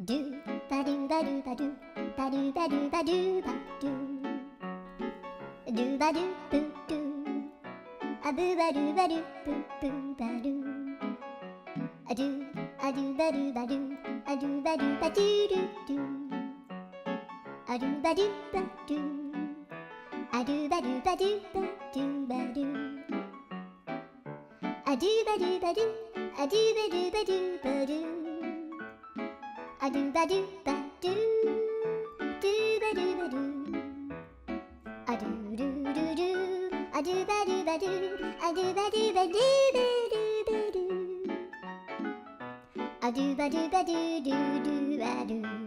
do ba do ba do ba do ba do ba do ba do ba do ba do boo do a boo ba do ba do boo boo ba do a do ba do ba do a do ba do ba do do do a do ba do ba do a do ba do ba do ba do ba do a do ba do ba do a do ba do ba do ba do a do ba do ba do do ba do ba do a do do do do a do ba do ba do a do ba do ba do ba do ba do a do ba do ba do do do ba do.